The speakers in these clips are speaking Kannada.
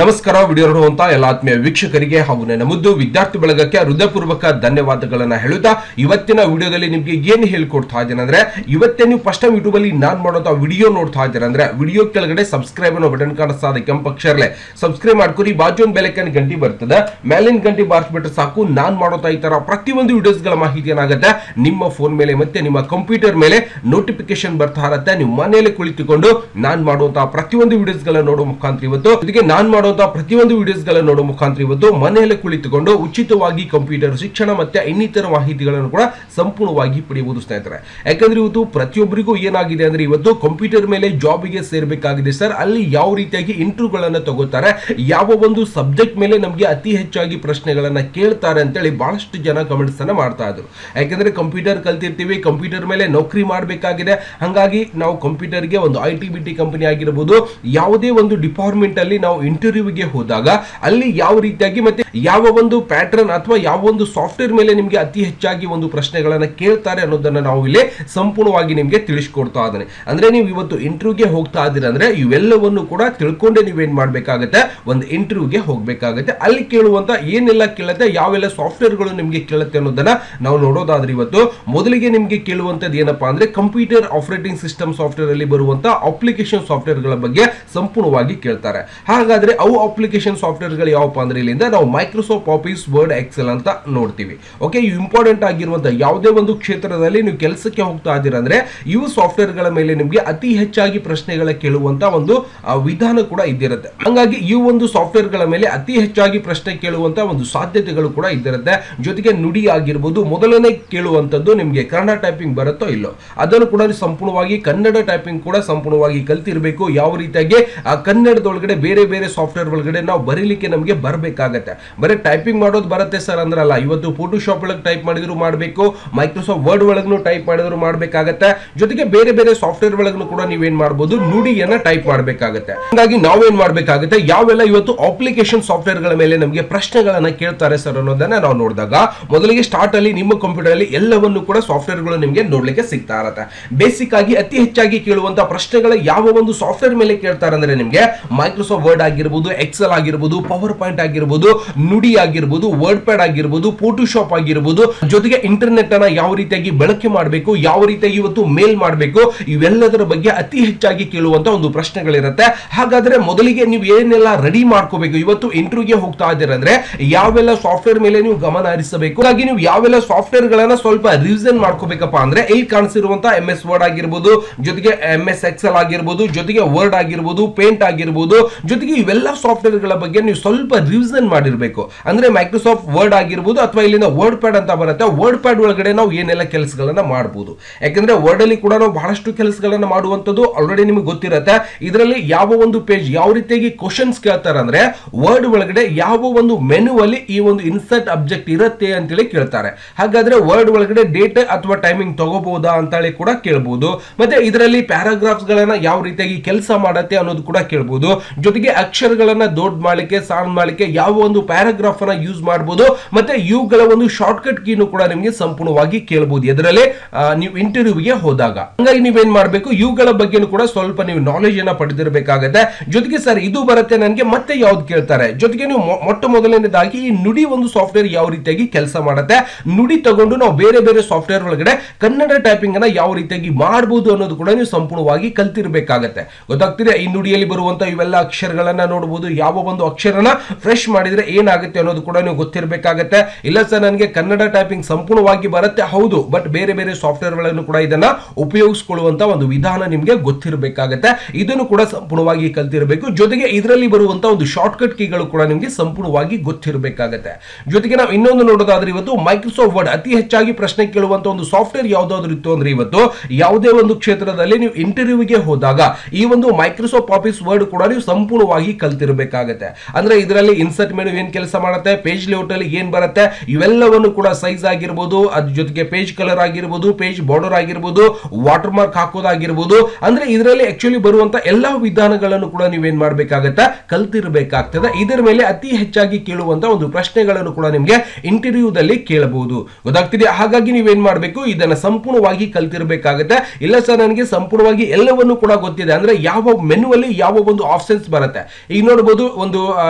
ನಮಸ್ಕಾರ. ವಿಡಿಯೋ ನೋಡುವಂತ ಎಲ್ಲ ಆತ್ಮೀಯ ವೀಕ್ಷಕರಿಗೆ ಹಾಗೂ ನನ್ನ ಮುದ್ದು ವಿದ್ಯಾರ್ಥಿ ಬಳಗಕ್ಕೆ ಹೃದಯಪೂರ್ವಕ ಧನ್ಯವಾದಗಳನ್ನ ಹೇಳುತ್ತಾ ಇವತ್ತಿನ ವಿಡಿಯೋದಲ್ಲಿ ನಿಮಗೆ ಏನು ಹೇಳ್ಕೊಡ್ತಾ ಇದ್ದೇನೆ ಅಂದ್ರೆ, ಇವತ್ತೇ ನೀವು ಫಸ್ಟ್ ಟೈಮ್ ಯೂಟ್ಯೂಬ್ ಅಲ್ಲಿ ನಾನು ಮಾಡೋಂತ ವಿಡಿಯೋ ನೋಡ್ತಾ ಇದ್ದೀರಾ ಅಂದ್ರೆ ವಿಡಿಯೋ ಕೆಳಗಡೆ ಸಬ್ಸ್ಕ್ರೈಬ್ ಅನ್ನೋ ಬಟನ್ ಕಾಣಿಸ್ತಾ ಇದೆ, ಕೆಂಪು ಅಕ್ಷರಲೆ ಸಬ್ಸ್ಕ್ರೈಬ್ ಮಾಡ್ಕೊರಿ. ಬಾಜು ಒಂದು ಬೆಲ್ ಐಕಾನ್ ಗಂಟೆ ಬರ್ತದೆ, ಮೇಲಿನ ಗಂಟೆ ಬಾರಿಸ್ಬಿಟ್ರೆ ಸಾಕು. ನಾನು ಮಾಡೋತಾ ಈ ತರ ಪ್ರತಿಯೊಂದು ವಿಡಿಯೋಸ್ಗಳ ಮಾಹಿತಿ ಏನಾಗುತ್ತೆ ನಿಮ್ಮ ಫೋನ್ ಮೇಲೆ ಮತ್ತೆ ನಿಮ್ಮ ಕಂಪ್ಯೂಟರ್ ಮೇಲೆ ನೋಟಿಫಿಕೇಶನ್ ಬರ್ತಾ ಇರುತ್ತೆ. ನೀವು ಮನೆಯಲ್ಲಿ ಕುಳಿತುಕೊಂಡು ನಾನು ಮಾಡುವಂತಹ ಪ್ರತಿಯೊಂದು ವಿಡಿಯೋಸ್ಗಳನ್ನ ನೋಡೋ ಮುಖಾಂತರ ಇವತ್ತು ನಾನು ಪ್ರತಿಯೊಂದು ವಿಡಿಯೋಸ್ಗಳನ್ನು ನೋಡುವ ಮುಖಾಂತರ ಇವತ್ತು ಮನೆಯಲ್ಲೇ ಕುಳಿತುಕೊಂಡು ಉಚಿತವಾಗಿ ಕಂಪ್ಯೂಟರ್ ಶಿಕ್ಷಣ ಮತ್ತೆ ಇನ್ನಿತರ ಮಾಹಿತಿಗಳನ್ನು ಕೂಡ ಸಂಪೂರ್ಣವಾಗಿ ಪಡೆಯಬಹುದು ಸ್ನೇಹಿತರೆ. ಯಾಕಂದ್ರೆ ಇವತ್ತು ಪ್ರತಿಯೊಬ್ಬರಿಗೂ ಏನಾಗಿದೆ ಅಂದ್ರೆ, ಇವತ್ತು ಕಂಪ್ಯೂಟರ್ ಮೇಲೆ ಜಾಬ್ಗೆ ಸೇರ್ಬೇಕಾಗಿದೆ ಸರ್, ಅಲ್ಲಿ ಯಾವ ರೀತಿಯಾಗಿ ಇಂಟರ್ವ್ಯೂಗಳನ್ನ ತಗೋತಾರೆ, ಯಾವ ಒಂದು ಸಬ್ಜೆಕ್ಟ್ ಮೇಲೆ ನಮಗೆ ಅತಿ ಹೆಚ್ಚಾಗಿ ಪ್ರಶ್ನೆಗಳನ್ನ ಕೇಳ್ತಾರೆ ಅಂತೇಳಿ ಬಹಳಷ್ಟು ಜನ ಕಮೆಂಟ್ಸ್ ಅನ್ನ ಮಾಡ್ತಾ ಇದ್ರು. ಯಾಕಂದ್ರೆ ಕಂಪ್ಯೂಟರ್ ಕಲ್ತಿರ್ತೀವಿ, ಕಂಪ್ಯೂಟರ್ ಮೇಲೆ ನೌಕರಿ ಮಾಡಬೇಕಾಗಿದೆ, ಹಾಗಾಗಿ ನಾವು ಕಂಪ್ಯೂಟರ್ಗೆ ಒಂದು IT-BT ಕಂಪನಿ ಆಗಿರಬಹುದು, ಯಾವುದೇ ಒಂದು ಡಿಪಾರ್ಟ್ಮೆಂಟ್ ಅಲ್ಲಿ ನಾವು ಇಂಟರ್ವ್ಯೂಗೆ ಹೋದಾಗ ಅಲ್ಲಿ ಯಾವ ರೀತಿಯಾಗಿ ಮತ್ತೆ ಯಾವ ಒಂದು ಪ್ಯಾಟರ್ನ್ ಅಥವಾ ಯಾವ ಒಂದು ಸಾಫ್ಟ್ವೇರ್ ಮೇಲೆ ನಿಮಗೆ ಅತಿ ಹೆಚ್ಚಾಗಿ ಒಂದು ಪ್ರಶ್ನೆಗಳನ್ನ ಕೇಳ್ತಾರೆ ಅನ್ನೋದನ್ನ ನಾವು ಇಲ್ಲಿ ಸಂಪೂರ್ಣವಾಗಿ ನಿಮಗೆ ತಿಳಿಸ್ಕೊಡ್ತಾ ಇದ್ದೇನೆ. ಅಂದ್ರೆ ನೀವು ಇವತ್ತು ಇಂಟರ್ವ್ಯೂಗೆ ಹೋಗ್ತಾ ಇದ್ದೀರಾ ಅಂದ್ರೆ ಇವೆಲ್ಲವನ್ನು ಕೂಡ ತಿಳ್ಕೊಂಡೆ ನೀವೇನ್ ಮಾಡ್ಬೇಕಾಗತ್ತೆ, ಒಂದು ಇಂಟರ್ವ್ಯೂಗೆ ಹೋಗ್ಬೇಕಾಗತ್ತೆ. ಅಲ್ಲಿ ಕೇಳುವಂತ ಏನೆಲ್ಲ ಕೇಳುತ್ತೆ, ಯಾವೆಲ್ಲ ಸಾಫ್ಟ್ವೇರ್ಗಳು ನಿಮಗೆ ಕೇಳುತ್ತೆ ಅನ್ನೋದನ್ನ ನಾವು ನೋಡೋದಾದ್ರೆ ಇವತ್ತು ಮೊದಲಿಗೆ ನಿಮಗೆ ಕೇಳುವಂತದ್ದು ಏನಪ್ಪಾ ಅಂದ್ರೆ, ಕಂಪ್ಯೂಟರ್ ಆಪರೇಟಿಂಗ್ ಸಿಸ್ಟಮ್ ಸಾಫ್ಟ್ವೇರ್ ಅಲ್ಲಿ ಬರುವಂತ ಅಪ್ಲಿಕೇಶನ್ ಸಾಫ್ಟ್ವೇರ್ ಗಳ ಬಗ್ಗೆ ಸಂಪೂರ್ಣವಾಗಿ ಕೇಳ್ತಾರೆ. ಹಾಗಾದ್ರೆ ಅವು ಅಪ್ಲಿಕೇಶನ್ ಸಾಫ್ಟ್ವೇರ್ ಗಳು ಯಾವಪ್ಪ ಅಂದ್ರೆ, ಇಲ್ಲಿಂದ ನಾವು ಮೈಕ್ರೋಸಾಫ್ಟ್ ಆಫೀಸ್, ವರ್ಡ್, ಎಕ್ಸೆಲ್ ಅಂತ ನೋಡ್ತೀವಿ. ಓಕೆ, ಇವು ಇಂಪಾರ್ಟೆಂಟ್ ಆಗಿರುವಂತಹ ಯಾವುದೇ ಒಂದು ಕ್ಷೇತ್ರದಲ್ಲಿ ನೀವು ಕೆಲಸಕ್ಕೆ ಹೋಗ್ತಾ ಇದ್ದೀರಾ ಅಂದ್ರೆ ಇವು ಸಾಫ್ಟ್ವೇರ್ ಗಳ ಮೇಲೆ ನಿಮಗೆ ಅತಿ ಹೆಚ್ಚಾಗಿ ಪ್ರಶ್ನೆಗಳ ಕೇಳುವಂತ ಒಂದು ವಿಧಾನ ಕೂಡ ಇದ್ದಿರುತ್ತೆ. ಹಾಗಾಗಿ ಈ ಒಂದು ಸಾಫ್ಟ್ವೇರ್ ಗಳ ಮೇಲೆ ಅತಿ ಹೆಚ್ಚಾಗಿ ಪ್ರಶ್ನೆ ಕೇಳುವಂತ ಒಂದು ಸಾಧ್ಯತೆಗಳು ಕೂಡ ಇದ್ದಿರುತ್ತೆ. ಜೊತೆಗೆ ನುಡಿ ಆಗಿರ್ಬೋದು, ಮೊದಲನೇ ಕೇಳುವಂತದ್ದು ನಿಮಗೆ ಕನ್ನಡ ಟೈಪಿಂಗ್ ಬರುತ್ತೋ ಇಲ್ಲೋ ಅದನ್ನು ಕೂಡ ಸಂಪೂರ್ಣವಾಗಿ ಕನ್ನಡ ಟೈಪಿಂಗ್ ಕೂಡ ಸಂಪೂರ್ಣವಾಗಿ ಕಲ್ತಿರ್ಬೇಕು. ಯಾವ ರೀತಿಯಾಗಿ ಆ ಕನ್ನಡದೊಳಗಡೆ ಬೇರೆ ಬೇರೆ ಸಾಫ್ಟ್ವೇರ್ ಒಳಗಡೆ ನಾವು ಬರೀಲಿಕ್ಕೆ ನಮಗೆ ಬರಬೇಕಾಗತ್ತೆ. ಬರೀ ಟೈಪಿಂಗ್ ಮಾಡೋದು ಬರುತ್ತೆ ಸರ್ ಅಂದ್ರಲ್ಲ, ಇವತ್ತು ಫೋಟೋಶಾಪ್ ಒಳಗೆ ಟೈಪ್ ಮಾಡಿದ್ರು ಮಾಡಬೇಕು, ಮೈಕ್ರೋಸಾಫ್ಟ್ ವರ್ಡ್ ಒಳಗೂ ಟೈಪ್ ಮಾಡಿದ್ರು ಮಾಡಬೇಕಾಗತ್ತೆ. ಜೊತೆಗೆ ಬೇರೆ ಬೇರೆ ಸಾಫ್ಟ್ವೇರ್ ಒಳಗೂ ಕೂಡ ನೀವೇನ್ ಮಾಡಬಹುದು, ನುಡಿಯನ್ನ ಟೈಪ್ ಮಾಡಬೇಕಾಗತ್ತೆ. ಹಾಗಾಗಿ ನಾವೇನ್ ಮಾಡಬೇಕಾಗುತ್ತೆ, ಯಾವೆಲ್ಲ ಇವತ್ತು ಅಪ್ಲಿಕೇಶನ್ ಸಾಫ್ಟ್ವೇರ್ ಗಳ ಮೇಲೆ ನಮಗೆ ಪ್ರಶ್ನೆಗಳನ್ನ ಕೇಳ್ತಾರೆ ಸರ್ ಅನ್ನೋದನ್ನ ನಾವು ನೋಡಿದಾಗ ಮೊದಲಿಗೆ ಸ್ಟಾರ್ಟ್ ಅಲ್ಲಿ ನಿಮ್ಮ ಕಂಪ್ಯೂಟರ್ ಅಲ್ಲಿ ಎಲ್ಲವನ್ನು ಕೂಡ ಸಾಫ್ಟ್ವೇರ್ ಗಳು ನಿಮಗೆ ನೋಡ್ಲಿಕ್ಕೆ ಸಿಗ್ತಾ ಇರುತ್ತೆ. ಬೇಸಿಕ್ ಆಗಿ ಅತಿ ಹೆಚ್ಚಾಗಿ ಕೇಳುವಂತಹ ಪ್ರಶ್ನೆಗಳ ಯಾವ ಒಂದು ಸಾಫ್ಟ್ವೇರ್ ಮೇಲೆ ಕೇಳ್ತಾರೆ ಅಂದ್ರೆ ನಿಮಗೆ ಮೈಕ್ರೋಸಾಫ್ಟ್ ವರ್ಡ್ ಆಗಿರಬಹುದು, ಎಕ್ಸೆಲ್ ಆಗಿರಬಹುದು, ಪವರ್ ಪಾಯಿಂಟ್ ಆಗಿರಬಹುದು, ನುಡಿ ಆಗಿರಬಹುದು, ವರ್ಡ್ ಪ್ಯಾಡ್ ಆಗಿರಬಹುದು, ಫೋಟೋಶಾಪ್ ಆಗಿರಬಹುದು, ಜೊತೆಗೆ ಇಂಟರ್ನೆಟ್ ಅನ್ನ ಯಾವ ರೀತಿಯಾಗಿ ಬಳಕೆ ಮಾಡಬೇಕು, ಯಾವ ರೀತಿಯಾಗಿ ಇವತ್ತು ಮೇಲ್ ಮಾಡಬೇಕು, ಇವೆಲ್ಲದರ ಬಗ್ಗೆ ಅತಿ ಹೆಚ್ಚಾಗಿ ಕೇಳುವಂತ ಒಂದು ಪ್ರಶ್ನೆಗಳಿರುತ್ತೆ. ಹಾಗಾದ್ರೆ ಮೊದಲಿಗೆ ನೀವು ಏನೆಲ್ಲ ರೆಡಿ ಮಾಡ್ಕೋಬೇಕು, ಇವತ್ತು ಇಂಟರ್ವ್ಯೂಗೆ ಹೋಗ್ತಾ ಇದ್ದೀರಾ ಅಂದ್ರೆ ಯಾವೆಲ್ಲ ಸಾಫ್ಟ್ವೇರ್ ಮೇಲೆ ನೀವು ಗಮನ ಹರಿಸಬೇಕು, ಹಾಗಾಗಿ ನೀವು ಯಾವೆಲ್ಲ ಸಾಫ್ಟ್ವೇರ್ ಗಳನ್ನ ಸ್ವಲ್ಪ ರಿವಿಷನ್ ಮಾಡ್ಕೋಬೇಕಪ್ಪ ಅಂದ್ರೆ ಇಲ್ಲಿ ಕಾಣಿಸಿರುವಂತ MS ವರ್ಡ್ ಆಗಿರಬಹುದು, ಜೊತೆಗೆ MS ಎಕ್ಸೆಲ್ ಆಗಿರಬಹುದು, ಜೊತೆಗೆ ವರ್ಡ್ ಆಗಿರಬಹುದು, ಪೇಂಟ್ ಆಗಿರಬಹುದು, ಜೊತೆಗೆ ಇವೆಲ್ಲ ಸಾಫ್ಟ್ವೇರ್ ಗಳ ಬಗ್ಗೆ ನೀವು ಸ್ವಲ್ಪ ರಿವಿಷನ್ ಮಾಡಿರಬೇಕು. ಅಂದ್ರೆ ಮೈಕ್ರೋಸಾಫ್ಟ್ ವರ್ಡ್ ಆಗಿರಬಹುದು ಅಥವಾ ಇಲ್ಲಿಂದ ವರ್ಡ್ ಪ್ಯಾಡ್ ಅಂತ ಬರುತ್ತೆ, ವರ್ಡ್ ಪ್ಯಾಡ್ ಒಳಗಡೆ ನಾವು ಏನೆಲ್ಲ ಕೆಲಸಗಳನ್ನ ಮಾಡಬಹುದು. ಯಾಕಂದ್ರೆ ವರ್ಡ್ ಅಲ್ಲಿ ಕೂಡ ನಾವು ಬಹಳಷ್ಟು ಕೆಲಸಗಳನ್ನ ಮಾಡುವಂತದ್ದು ಆಲ್ರೆಡಿ ನಿಮಗೆ ಗೊತ್ತಿರುತ್ತೆ. ಇದರಲ್ಲಿ ಯಾವ ಒಂದು ಪೇಜ್ ಯಾವ ರೀತಿಯಾಗಿ ಕ್ವಶನ್ಸ್ ಕೇಳ್ತಾರೆ ಅಂದ್ರೆ, ವರ್ಡ್ ಒಳಗಡೆ ಯಾವ ಒಂದು ಮೆನು ಅಲ್ಲಿ ಈ ಒಂದು ಇನ್ಸರ್ಟ್ ಅಬ್ಜೆಕ್ಟ್ ಇರುತ್ತೆ ಅಂತೇಳಿ ಕೇಳ್ತಾರೆ. ಹಾಗಾದ್ರೆ ವರ್ಡ್ ಒಳಗಡೆ ಡೇಟ್ ಅಥವಾ ಟೈಮಿಂಗ್ ತಗೋಬಹುದಾ ಅಂತೇಳಿ ಕೂಡ ಕೇಳಬಹುದು. ಮತ್ತೆ ಇದರಲ್ಲಿ ಪ್ಯಾರಾಗ್ರಾಫ್ಸ್ ಗಳನ್ನ ಯಾವ ರೀತಿಯಾಗಿ ಕೆಲಸ ಮಾಡುತ್ತೆ ಅನ್ನೋದು ಕೂಡ ಕೇಳಬಹುದು. ಜೊತೆಗೆ ಅಕ್ಷರಗಳನ್ನ ದೊಡ್ಡ ಮಾಡಲಿಕ್ಕೆ, ಸಣ್ಣ ಮಾಡಲಿಕ್ಕೆ ಯಾವ ಒಂದು ಪ್ಯಾರಾಗ್ರಾಫ್ ಅನ್ನ ಯೂಸ್ ಮಾಡಬಹುದು, ಮತ್ತೆ ಇವುಗಳ ಒಂದು ಶಾರ್ಟ್ ಕಟ್ ಕೀನು ಕೂಡ ನಿಮಗೆ ಸಂಪೂರ್ಣವಾಗಿ ಕೇಳಬಹುದು ಇದರಲ್ಲಿ ನೀವು ಇಂಟರ್ವ್ಯೂಗೆ ಹೋದಾಗ. ಹಾಗಾಗಿ ನೀವೇನ್ ಮಾಡಬೇಕು, ಇವುಗಳ ಬಗ್ಗೆ ಕೂಡ ಸ್ವಲ್ಪ ನೀವು ನಾಲೆಜ್ ಅನ್ನ ಪಡೆದಿರಬೇಕಾಗುತ್ತೆ. ಜೊತೆಗೆ ಸರ್ ಇದು ಬರುತ್ತೆ ನನಗೆ, ಮತ್ತೆ ಯಾವ್ದು ಕೇಳ್ತಾರೆ, ಜೊತೆಗೆ ನೀವು ಮೊಟ್ಟ ಮೊದಲನೇದಾಗಿ ಈ ನುಡಿ ಒಂದು ಸಾಫ್ಟ್ವೇರ್ ಯಾವ ರೀತಿಯಾಗಿ ಕೆಲಸ ಮಾಡುತ್ತೆ, ನುಡಿ ತಗೊಂಡು ನಾವು ಬೇರೆ ಬೇರೆ ಸಾಫ್ಟ್ವೇರ್ ಒಳಗಡೆ ಕನ್ನಡ ಟೈಪಿಂಗ್ ಅನ್ನ ಯಾವ ರೀತಿಯಾಗಿ ಮಾಡಬಹುದು ಅನ್ನೋದು ಕೂಡ ನೀವು ಸಂಪೂರ್ಣವಾಗಿ ಕಲ್ತಿರ್ಬೇಕಾಗತ್ತೆ. ಗೊತ್ತಾಗ್ತಿದೆ, ಈ ನುಡಿಯಲ್ಲಿ ಬರುವಂತ ಇವೆಲ್ಲ ಅಕ್ಷರಗಳನ್ನ ನೋಡಬಹುದು, ಯಾವ ಒಂದು ಅಕ್ಷರನ ಫ್ರೆಶ್ ಮಾಡಿದ್ರೆ ಏನಾಗುತ್ತೆ ಅನ್ನೋದು ಕೂಡ ನೀವು ಗೊತ್ತಿರಬೇಕಾಗತ್ತೆ. ಇಲ್ಲ ಸರ್ ನನಗೆ ಕನ್ನಡ ಟೈಪಿಂಗ್ ಸಂಪೂರ್ಣವಾಗಿ ಬರುತ್ತೆ, ಹೌದು, ಬಟ್ ಬೇರೆ ಬೇರೆ ಸಾಫ್ಟ್ವೇರ್ ಗಳನ್ನು ಕೂಡ ಇದನ್ನ ಉಪಯೋಗಿಸಿಕೊಳ್ಳುವಂತ ಒಂದು ವಿಧಾನ ನಿಮಗೆ ಗೊತ್ತಿರಬೇಕಾಗತ್ತೆ. ಇದನ್ನು ಕೂಡ ಸಂಪೂರ್ಣವಾಗಿ ಕಲ್ತಿರಬೇಕು. ಜೊತೆಗೆ ಇದರಲ್ಲಿ ಬರುವಂತ ಒಂದು ಶಾರ್ಟ್ ಕಟ್ ಕೀಗಳು ಕೂಡ ನಿಮಗೆ ಸಂಪೂರ್ಣವಾಗಿ ಗೊತ್ತಿರಬೇಕಾಗತ್ತೆ. ಜೊತೆಗೆ ನಾವು ಇನ್ನೊಂದು ನೋಡೋದಾದ್ರೆ, ಇವತ್ತು ಮೈಕ್ರೋಸಾಫ್ಟ್ ವರ್ಡ್ ಅತಿ ಹೆಚ್ಚಾಗಿ ಪ್ರಶ್ನೆ ಕೇಳುವಂತ ಒಂದು ಸಾಫ್ಟ್ವೇರ್ ಯಾವ್ದಾದ್ರು ಇತ್ತು ಅಂದ್ರೆ, ಇವತ್ತು ಯಾವುದೇ ಒಂದು ಕ್ಷೇತ್ರದಲ್ಲಿ ನೀವು ಇಂಟರ್ವ್ಯೂಗೆ ಹೋದಾಗ ಈ ಒಂದು ಮೈಕ್ರೋಸಾಫ್ಟ್ ಆಫೀಸ್ ವರ್ಡ್ ಕೂಡ ನೀವು ಸಂಪೂರ್ಣವಾಗಿ ಕಲ್ತಿರಬೇಕಾಗತ್ತೆ. ಅಂದ್ರೆ ಇದರಲ್ಲಿ ಇನ್ಸರ್ಟ್ ಮೆನು ಏನ್ ಕೆಲಸ ಮಾಡುತ್ತೆ, ಪೇಜ್ ಲೇಔಟ್ ಅಲ್ಲಿ ಏನ್ ಬರುತ್ತೆ, ಇವೆಲ್ಲವನ್ನು ಕೂಡ ಸೈಜ್ ಆಗಿರಬಹುದು, ಅದ್ರ ಜೊತೆಗೆ ಪೇಜ್ ಕಲರ್ ಆಗಿರಬಹುದು, ಪೇಜ್ ಬಾರ್ಡರ್ ಆಗಿರಬಹುದು, ವಾಟರ್ ಮಾರ್ಕ್ ಹಾಕೋದಾಗಿರಬಹುದು, ಅಂದ್ರೆ ಇದರಲ್ಲಿ ಆಕ್ಚುಲಿ ಬರುವಂತ ಎಲ್ಲಾ ವಿಧಾನಗಳನ್ನು ಕೂಡ ನೀವೇನ್ ಮಾಡ್ಬೇಕಾಗತ್ತೆ, ಕಲ್ತಿರಬೇಕಾಗ್ತದೆ. ಇದರ ಮೇಲೆ ಅತಿ ಹೆಚ್ಚಾಗಿ ಕೇಳುವಂತ ಒಂದು ಪ್ರಶ್ನೆಗಳನ್ನು ಕೂಡ ನಿಮಗೆ ಇಂಟರ್ವ್ಯೂದಲ್ಲಿ ಕೇಳಬಹುದು. ಗೊತ್ತಾಗ್ತಿದೆ. ಹಾಗಾಗಿ ನೀವೇನ್ ಮಾಡಬೇಕು, ಇದನ್ನ ಸಂಪೂರ್ಣವಾಗಿ ಕಲ್ತಿರಬೇಕಾಗತ್ತೆ. ಇಲ್ಲ ಸರ್ ನನಗೆ ಸಂಪೂರ್ಣವಾಗಿ ಎಲ್ಲವನ್ನು ಕೂಡ ಗೊತ್ತಿದೆ ಅಂದ್ರೆ ಯಾವ ಮೆನು ಅಲ್ಲಿ ಯಾವ ಒಂದು ಆಪ್ಷನ್ಸ್ ಬರುತ್ತೆ, ಈಗ ನೋಡಬಹುದು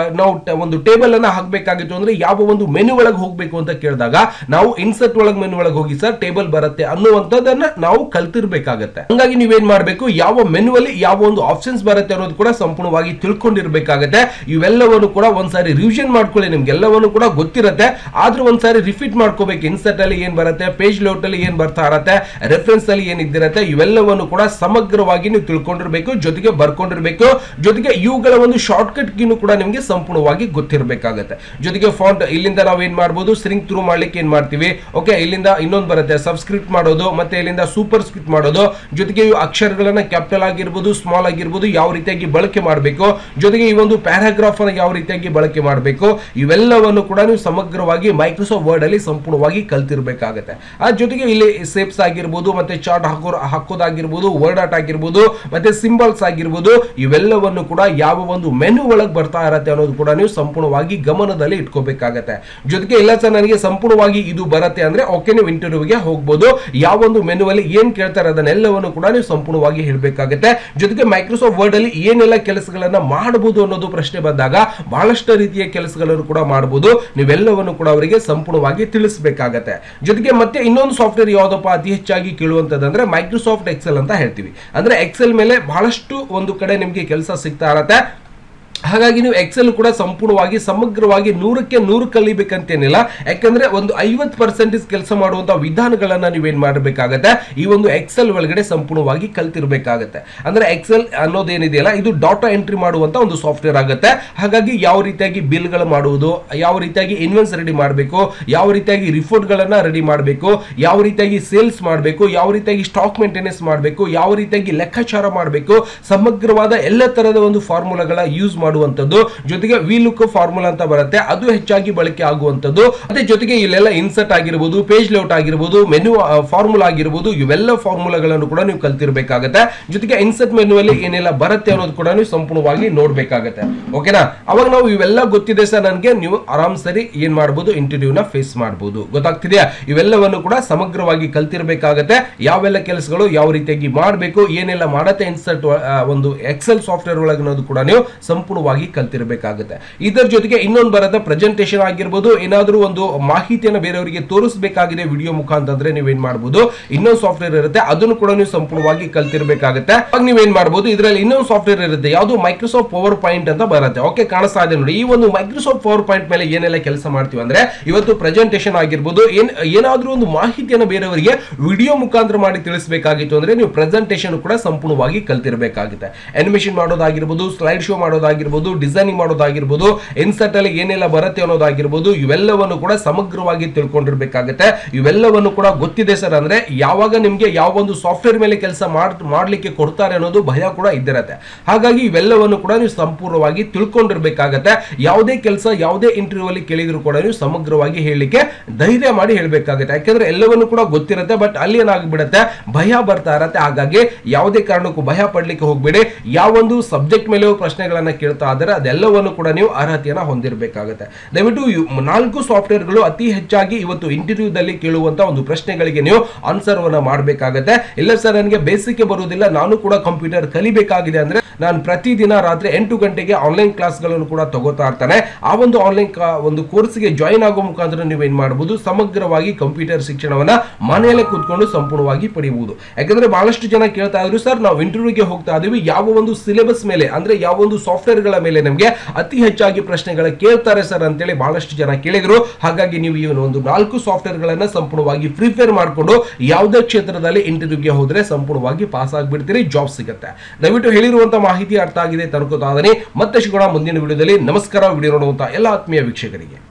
ಒಂದು ಟೇಬಲ್ ಅನ್ನ ಹಾಕಬೇಕಾಗಿತ್ತು ಅಂದ್ರೆ ಯಾವ ಒಂದು ಮೆನು ಒಳಗೆ ಹೋಗಬೇಕು ಅಂತ ಕೇಳಿದಾಗ ನಾವು ಇನ್ಸರ್ಟ್ ಒಳಗೆ ಮೆನು ಒಳಗೆ ಹೋಗಿ ಸರ್ ಟೇಬಲ್ ಬರುತ್ತೆ ಅನ್ನುವಂಥದ್ದನ್ನ ನಾವು ಕಲ್ತಿರ್ಬೇಕಾಗತ್ತೆ. ಹಂಗಾಗಿ ನೀವೇನ್ ಮಾಡಬೇಕು, ಯಾವ ಮೆನು ಅಲ್ಲಿ ಯಾವ ಒಂದು ಆಪ್ಷನ್ಸ್ ಬರುತ್ತೆ ಅನ್ನೋದು ಕೂಡ ಸಂಪೂರ್ಣವಾಗಿ ತಿಳ್ಕೊಂಡಿರ್ಬೇಕಾಗತ್ತೆ. ಇವೆಲ್ಲವನ್ನು ಕೂಡ ಒಂದ್ಸಾರಿ ರಿವಿಷನ್ ಮಾಡ್ಕೊಳ್ಳಿ, ನಿಮ್ಗೆಲ್ಲವನ್ನು ಕೂಡ ಗೊತ್ತಿರುತ್ತೆ, ಆದ್ರೂ ಒಂದ್ಸಾರಿ ರಿಪೀಟ್ ಮಾಡ್ಕೋಬೇಕು. ಇನ್ಸರ್ಟ್ ಅಲ್ಲಿ ಏನ್ ಬರುತ್ತೆ, ಪೇಜ್ ಲೇಔಟ್ ಅಲ್ಲಿ ಏನ್ ಬರ್ತಾ ಇರತ್ತೆ, ರೆಫರೆನ್ಸ್ ಅಲ್ಲಿ ಏನ್ ಇದ್ದಿರತ್ತೆ, ಇವೆಲ್ಲವನ್ನು ಕೂಡ ಸಮಗ್ರವಾಗಿ ನೀವು ತಿಳ್ಕೊಂಡಿರ್ಬೇಕು, ಜೊತೆಗೆ ಬರ್ಕೊಂಡಿರ್ಬೇಕು. ಜೊತೆಗೆ ಇವುಗಳ ಒಂದು ಶಾರ್ಟ್ ಕಟ್ ಕೀನು ಕೂಡ ನಿಮಗೆ ಸಂಪೂರ್ಣವಾಗಿ ಗೊತ್ತಿರಬೇಕಾಗತ್ತೆ. ಜೊತೆಗೆ ಫಾಂಟ್ ಇಲ್ಲಿಂದ ನಾವು ಏನ್ ಮಾಡಬಹುದು, ಸ್ಟ್ರಿಂಗ್ ಥ್ರೂ ಮಾಡ್ಲಿಕ್ಕೆ ಏನ್ ಮಾಡ್ತೀವಿ, ಓಕೆ, ಇಲ್ಲಿಂದ ಇನ್ನೊಂದು ಬರುತ್ತೆ ಸಬ್ಸ್ಕ್ರಿಪ್ಟ್ ಮಾಡೋದು, ಮತ್ತೆ ಇಲ್ಲಿಂದ ಸೂಪರ್ ಸ್ಕ್ರಿಪ್ಟ್ ಮಾಡೋದು. ಜೊತೆಗೆ ಈ ಅಕ್ಷರಗಳನ್ನ ಕ್ಯಾಪಿಟಲ್ ಆಗಿರ್ಬೋದು, ಸ್ಮಾಲ್ ಆಗಿರ್ಬೋದು, ಯಾವ ರೀತಿಯಾಗಿ ಬಳಕೆ ಮಾಡಬೇಕು, ಜೊತೆಗೆ ಈ ಒಂದು ಪ್ಯಾರಾಗ್ರಾಫ್ ಅನ್ನು ಯಾವ ರೀತಿಯಾಗಿ ಬಳಕೆ ಮಾಡಬೇಕು, ಇವೆಲ್ಲವನ್ನು ಕೂಡ ನೀವು ಸಮಗ್ರವಾಗಿ ಮೈಕ್ರೋಸಾಫ್ಟ್ ವರ್ಡ್ ಅಲ್ಲಿ ಸಂಪೂರ್ಣವಾಗಿ ಕಲ್ತಿರ್ಬೇಕಾಗತ್ತೆ. ಆ ಜೊತೆಗೆ ಇಲ್ಲಿ ಶೇಪ್ಸ್ ಆಗಿರ್ಬೋದು, ಮತ್ತೆ ಚಾರ್ಟ್ ಹಾಕೋದಾಗಿರ್ಬೋದು, ವರ್ಡ್ ಆರ್ಟ್ ಆಗಿರ್ಬೋದು, ಮತ್ತೆ ಸಿಂಬಲ್ಸ್ ಆಗಿರ್ಬೋದು, ಇವೆಲ್ಲವನ್ನು ಕೂಡ ಯಾವ ಒಂದು ಮೆನು ಒಳಗೆ ಬರ್ತಾ ಇರತ್ತೆ ಅನ್ನೋದು ಕೂಡ ನೀವು ಸಂಪೂರ್ಣವಾಗಿ ಗಮನದಲ್ಲಿ ಇಟ್ಕೋಬೇಕಾಗತ್ತೆ. ಜೊತೆಗೆ ಇಲ್ಲ ಸರ್ ನನಗೆ ಸಂಪೂರ್ಣವಾಗಿ ಇದು ಬರುತ್ತೆ ಅಂದ್ರೆ ಓಕೆ, ನೀವು ಇಂಟರ್ವ್ಯೂಗೆ ಹೋಗ್ಬೋದು. ಯಾವ ಒಂದು ಮೆನು ಅಲ್ಲಿ ಏನ್ ಕೇಳ್ತಾರೆ ಅದನ್ನೆಲ್ಲವನ್ನು ಕೂಡ ನೀವು ಸಂಪೂರ್ಣವಾಗಿ ಹೇಳಬೇಕಾಗುತ್ತೆ. ಜೊತೆಗೆ ಮೈಕ್ರೋಸಾಫ್ಟ್ ವರ್ಡ್ ಅಲ್ಲಿ ಏನೆಲ್ಲ ಕೆಲಸಗಳನ್ನ ಮಾಡಬಹುದು ಅನ್ನೋದು ಪ್ರಶ್ನೆ ಬಂದಾಗ ಬಹಳಷ್ಟು ರೀತಿಯ ಕೆಲಸಗಳನ್ನು ಕೂಡ ಮಾಡಬಹುದು. ನೀವೆಲ್ಲವನ್ನು ಕೂಡ ಅವರಿಗೆ ಸಂಪೂರ್ಣವಾಗಿ ತಿಳಿಸಬೇಕಾಗತ್ತೆ. ಜೊತೆಗೆ ಮತ್ತೆ ಇನ್ನೊಂದು ಸಾಫ್ಟ್ವೇರ್ ಯಾವ್ದಪ್ಪ ಅತಿ ಹೆಚ್ಚಾಗಿ ಕೇಳುವಂತದಂದ್ರೆ ಮೈಕ್ರೋಸಾಫ್ಟ್ ಎಕ್ಸೆಲ್ ಅಂತ ಹೇಳ್ತೀವಿ. ಅಂದ್ರೆ ಎಕ್ಸೆಲ್ ಮೇಲೆ ಬಹಳಷ್ಟು ಒಂದು ಕಡೆ ನಿಮ್ಗೆ ಕೆಲಸ ಸಿಗ್ತಾ ಇರತ್ತೆ. ಹಾಗಾಗಿ ನೀವು ಎಕ್ಸೆಲ್ ಕೂಡ ಸಂಪೂರ್ಣವಾಗಿ ಸಮಗ್ರವಾಗಿ 100ಕ್ಕೆ 100 ಕಲಿಬೇಕಂತೇನಿಲ್ಲ. ಯಾಕಂದ್ರೆ ಒಂದು 50% ಕೆಲಸ ಮಾಡುವಂತ ವಿಧಾನಗಳನ್ನ ನೀವೇನ್ ಮಾಡಬೇಕಾಗತ್ತೆ, ಈ ಒಂದು ಎಕ್ಸೆಲ್ ಒಳಗಡೆ ಸಂಪೂರ್ಣವಾಗಿ ಕಲ್ತಿರ್ಬೇಕಾಗತ್ತೆ. ಅಂದ್ರೆ ಎಕ್ಸೆಲ್ ಅನ್ನೋದೇನಿದೆಯಲ್ಲ, ಇದು ಡಾಟಾ ಎಂಟ್ರಿ ಮಾಡುವಂತ ಒಂದು ಸಾಫ್ಟ್ವೇರ್ ಆಗುತ್ತೆ. ಹಾಗಾಗಿ ಯಾವ ರೀತಿಯಾಗಿ ಬಿಲ್ ಗಳು ಮಾಡುವುದು, ಯಾವ ರೀತಿಯಾಗಿ ಇನ್ವೆನ್ಸ್ ರೆಡಿ ಮಾಡಬೇಕು, ಯಾವ ರೀತಿಯಾಗಿ ರಿಪೋರ್ಟ್ ಗಳನ್ನ ರೆಡಿ ಮಾಡಬೇಕು, ಯಾವ ರೀತಿಯಾಗಿ ಸೇಲ್ಸ್ ಮಾಡಬೇಕು, ಯಾವ ರೀತಿಯಾಗಿ ಸ್ಟಾಕ್ ಮೇಂಟೆನೆನ್ಸ್ ಮಾಡಬೇಕು, ಯಾವ ರೀತಿಯಾಗಿ ಲೆಕ್ಕಾಚಾರ ಮಾಡಬೇಕು, ಸಮಗ್ರವಾದ ಎಲ್ಲ ತರಹದ ಒಂದು ಫಾರ್ಮುಲಾಗಳ ಯೂಸ್ ಮಾಡುವಂತದ್ದು. ಜೊತೆಗೆ ವಿ ಲುಕ್ ಫಾರ್ಮುಲಾ ಅಂತ ಬರುತ್ತೆ, ಅದು ಹೆಚ್ಚಾಗಿ ಬಳಕೆ ಆಗುವಂತದ್ದು. ಅದೇ ಜೊತೆಗೆ ಇಲ್ಲೆಲ್ಲ ಇನ್ಸರ್ಟ್ ಆಗಿರಬಹುದು, ಪೇಜ್ ಲೇಔಟ್ ಆಗಿರಬಹುದು, ಮೆನು ಫಾರ್ಮುಲಾ ಆಗಿರಬಹುದು, ಇವೆಲ್ಲ ಫಾರ್ಮುಲಾಗಳನ್ನು ಕೂಡ ನೀವು ಕಲ್ತಿರ್ಬೇಕಾಗತ್ತೆ. ಜೊತೆಗೆ ಇನ್ಸರ್ಟ್ ಮೆನು ಅಲ್ಲಿ ಏನೆಲ್ಲ ಬರುತ್ತೆ ಅನ್ನೋದು ಕೂಡ ನೀವು ಸಂಪೂರ್ಣವಾಗಿ ನೋಡ್ಬೇಕಾಗತ್ತೆ. ಓಕೆನಾ? ಅವಾಗ ನಾವು ಇವೆಲ್ಲ ಗೊತ್ತಿದೆ ಸರ್ ನನಗೆ, ನೀವು ಆರಾಮ್ ಸರಿ ಏನ್ ಮಾಡಬಹುದು, ಇಂಟರ್ವ್ಯೂನ ಫೇಸ್ ಮಾಡಬಹುದು. ಗೊತ್ತಾಗ್ತಿದೆಯಾ? ಇವೆಲ್ಲವನ್ನು ಕೂಡ ಸಮಗ್ರವಾಗಿ ಕಲ್ತಿರ್ಬೇಕಾಗತ್ತೆ. ಯಾವೆಲ್ಲ ಕೆಲಸಗಳು ಯಾವ ರೀತಿಯಾಗಿ ಮಾಡಬೇಕು, ಏನೆಲ್ಲ ಮಾಡತ್ತೆ ಇನ್ಸರ್ಟ್ ಒಂದು ಎಕ್ಸೆಲ್ ಸಾಫ್ಟ್ವೇರ್ ಒಳಗೆ ಅನ್ನೋದು ಕೂಡ ನೀವು ಸಂಪೂರ್ಣವಾಗಿ ಕಲ್ತಿರಬೇಕಾಗುತ್ತೆ. ಇದರ ಜೊತೆಗೆ ಇನ್ನೊಂದು ಬರುತ್ತೆ ಪ್ರೆಸೆಂಟೇಷನ್ ಆಗಿರ್ಬೋದು, ಏನಾದರೂ ಒಂದು ಮಾಹಿತಿಯನ್ನು ಬೇರೆಯವರಿಗೆ ತೋರಿಸಬೇಕಾಗಿದೆ ವಿಡಿಯೋ ಮುಖಾಂತರ ನೀವೇನ್ ಮಾಡಬಹುದು, ಇನ್ನೊಂದು ಸಾಫ್ಟ್ವೇರ್ ಇರುತ್ತೆ, ಅದನ್ನು ಕೂಡ ನೀವು ಸಂಪೂರ್ಣವಾಗಿ ಕಲ್ತಿರ್ಬೇಕಾಗುತ್ತೆ. ಅವಾಗ ನೀವೇನ್ ಮಾಡಬಹುದು, ಇದರಲ್ಲಿ ಇನ್ನೊಂದು ಸಾಫ್ಟ್ವೇರ್ ಇರುತ್ತೆ, ಯಾವುದು ಮೈಕ್ರೋಸಾಫ್ಟ್ ಪವರ್ ಪಾಯಿಂಟ್ ಅಂತ ಬರುತ್ತೆ. ಓಕೆ, ಕಾಣಿಸ್ತಾ ಇದೆ ನೋಡಿ. ಈ ಒಂದು ಮೈಕ್ರೋಸಾಫ್ಟ್ ಪವರ್ ಪಾಯಿಂಟ್ ಮೇಲೆ ಏನೆಲ್ಲ ಕೆಲಸ ಮಾಡ್ತೀವಿ ಅಂದ್ರೆ, ಇವತ್ತು ಪ್ರೆಸೆಂಟೇಷನ್ ಆಗಿರ್ಬೋದು, ಏನಾದ್ರೂ ಒಂದು ಮಾಹಿತಿಯನ್ನು ಬೇರೆಯವರಿಗೆ ವಿಡಿಯೋ ಮುಖಾಂತರ ಮಾಡಿ ತಿಳಿಸಬೇಕಾಗಿತ್ತು ಅಂದ್ರೆ ನೀವು ಪ್ರೆಸೆಂಟೇಷನ್ ಕೂಡ ಸಂಪೂರ್ಣವಾಗಿ ಕಲ್ತಿರಬೇಕಾಗುತ್ತೆ. ಅನಿಮೇಷನ್ ಮಾಡೋದಾಗಿರ್ಬೋದು, ಸ್ಲೈಡ್ ಶೋ ಮಾಡೋದಾಗಿರ್ಬೋದು, ಡಿಸೈನಿಂಗ್ ಮಾಡೋದಾಗಿರ್ಬೋದು, ಇನ್ಸರ್ಟ್ ಅಲ್ಲಿ ಏನೆಲ್ಲ ಬರುತ್ತೆ ಅನ್ನೋದಾಗಿರ್ಬೋದು, ಇವೆಲ್ಲವನ್ನು ಕೂಡ ಸಮಗ್ರವಾಗಿ ತಿಳ್ಕೊಂಡಿರ್ಬೇಕಾಗುತ್ತೆ. ಇವೆಲ್ಲವನ್ನು ಕೂಡ ಗೊತ್ತಿದೆ ಸರ್ ಅಂದ್ರೆ ಯಾವಾಗ ನಿಮ್ಗೆ ಯಾವ ಒಂದು ಸಾಫ್ಟ್ವೇರ್ ಮೇಲೆ ಕೆಲಸ ಮಾಡ್ಲಿಕ್ಕೆ ಕೊಡ್ತಾರೆ ಅನ್ನೋದು ಭಯ ಕೂಡ ಇದ್ದಿರತ್ತೆ. ಹಾಗಾಗಿ ಇವೆಲ್ಲವನ್ನು ಕೂಡ ನೀವು ಸಂಪೂರ್ಣವಾಗಿ ತಿಳ್ಕೊಂಡಿರ್ಬೇಕಾಗತ್ತೆ. ಯಾವುದೇ ಕೆಲಸ ಯಾವುದೇ ಇಂಟರ್ವ್ಯೂ ಅಲ್ಲಿ ಕೇಳಿದ್ರು ಕೂಡ ನೀವು ಸಮಗ್ರವಾಗಿ ಹೇಳಲಿಕ್ಕೆ ಧೈರ್ಯ ಮಾಡಿ ಹೇಳ್ಬೇಕಾಗುತ್ತೆ. ಯಾಕಂದ್ರೆ ಎಲ್ಲವನ್ನು ಕೂಡ ಗೊತ್ತಿರುತ್ತೆ, ಬಟ್ ಅಲ್ಲಿ ಏನಾಗ್ಬಿಡುತ್ತೆ, ಭಯ ಬರ್ತಾ ಇರತ್ತೆ. ಹಾಗಾಗಿ ಯಾವುದೇ ಕಾರಣಕ್ಕೂ ಭಯ ಪಡ್ಲಿಕ್ಕೆ ಹೋಗ್ಬೇಡಿ. ಯಾವೊಂದು ಸಬ್ಜೆಕ್ಟ್ ಮೇಲೆ ಪ್ರಶ್ನೆಗಳನ್ನ ಕೇಳ್ತಾ ಇದ್ದಾರೆ ಅದೆಲ್ಲವನ್ನು ಕೂಡ ನೀವು ಅರ್ಹತೆಯನ್ನ ಹೊಂದಿರಬೇಕಾಗುತ್ತೆ. ದಯವಿಟ್ಟು 4 ಸಾಫ್ಟ್ವೇರ್ಗಳು ಅತಿ ಹೆಚ್ಚಾಗಿ ಇವತ್ತು ಇಂಟರ್ವ್ಯೂದಲ್ಲಿ ಕೇಳುವಂತ ಒಂದು ಪ್ರಶ್ನೆಗಳಿಗೆ ನೀವು ಆನ್ಸರ್ ಅನ್ನ ಮಾಡಬೇಕಾಗುತ್ತೆ. ಇಲ್ಲ ಸರ್ ನನಗೆ ಬೇಸಿಕ್ ಬರುವುದಿಲ್ಲ, ನಾನು ಕೂಡ ಕಂಪ್ಯೂಟರ್ ಕಲಿಬೇಕಾಗಿದೆ ಅಂದ್ರೆ ನಾನು ಪ್ರತಿದಿನ ರಾತ್ರಿ 8 ಗಂಟೆಗೆ ಆನ್ಲೈನ್ ಕ್ಲಾಸ್ಗಳನ್ನು ಕೂಡ ತಗೋತಾ ಇರ್ತಾನೆ. ಆ ಒಂದು ಆನ್ಲೈನ್ ಒಂದು ಕೋರ್ಸ್ಗೆ ಜಾಯಿನ್ ಆಗೋ ಮುಖಾಂತರ ನೀವೇನ್ ಮಾಡಬಹುದು, ಸಮಗ್ರವಾಗಿ ಕಂಪ್ಯೂಟರ್ ಶಿಕ್ಷಣವನ್ನ ಮನೆಯಲ್ಲೇ ಕೂತ್ಕೊಂಡು ಸಂಪೂರ್ಣವಾಗಿ ಪಡೆಯಬಹುದು. ಯಾಕಂದ್ರೆ ಬಹಳಷ್ಟು ಜನ ಕೇಳ್ತಾ ಇದ್ರು, ಸರ್ ನಾವು ಇಂಟರ್ವ್ಯೂಗೆ ಹೋಗ್ತಾ ಇದೀವಿ, ಯಾವ ಒಂದು ಸಿಲೆಬಸ್ ಮೇಲೆ ಅಂದ್ರೆ ಯಾವ ಒಂದು ಸಾಫ್ಟ್ವೇರ್ ಗಳ ಮೇಲೆ ನಮಗೆ ಅತಿ ಹೆಚ್ಚಾಗಿ ಪ್ರಶ್ನೆಗಳ ಕೇಳ್ತಾರೆ ಸರ್ ಅಂತೇಳಿ ಬಹಳಷ್ಟು ಜನ ಕೇಳಿದ್ರು. ಹಾಗಾಗಿ ನೀವು ಈ ಒಂದು 4 ಸಾಫ್ಟ್ವೇರ್ ಗಳನ್ನ ಸಂಪೂರ್ಣವಾಗಿ ಪ್ರಿಪೇರ್ ಮಾಡಿಕೊಂಡು ಯಾವುದೇ ಕ್ಷೇತ್ರದಲ್ಲಿ ಇಂಟರ್ವ್ಯೂಗೆ ಹೋದ್ರೆ ಸಂಪೂರ್ಣವಾಗಿ ಪಾಸ್ ಆಗ್ಬಿಡ್ತೀರಿ, ಜಾಬ್ ಸಿಗುತ್ತೆ. ದಯವಿಟ್ಟು ಹೇಳಿರುವಂತ ಮಾಹಿತಿ ಅರ್ಥ ಆಗಿದೆ ತನಕ. ಮತ್ತೆ ಸಿಗೋಣ ಮುಂದಿನ ವಿಡಿಯೋದಲ್ಲಿ. ನಮಸ್ಕಾರ. ವಿಡಿಯೋ ನೋಡುವಂತ ಎಲ್ಲ ಆತ್ಮೀಯ ವೀಕ್ಷಕರಿಗೆ.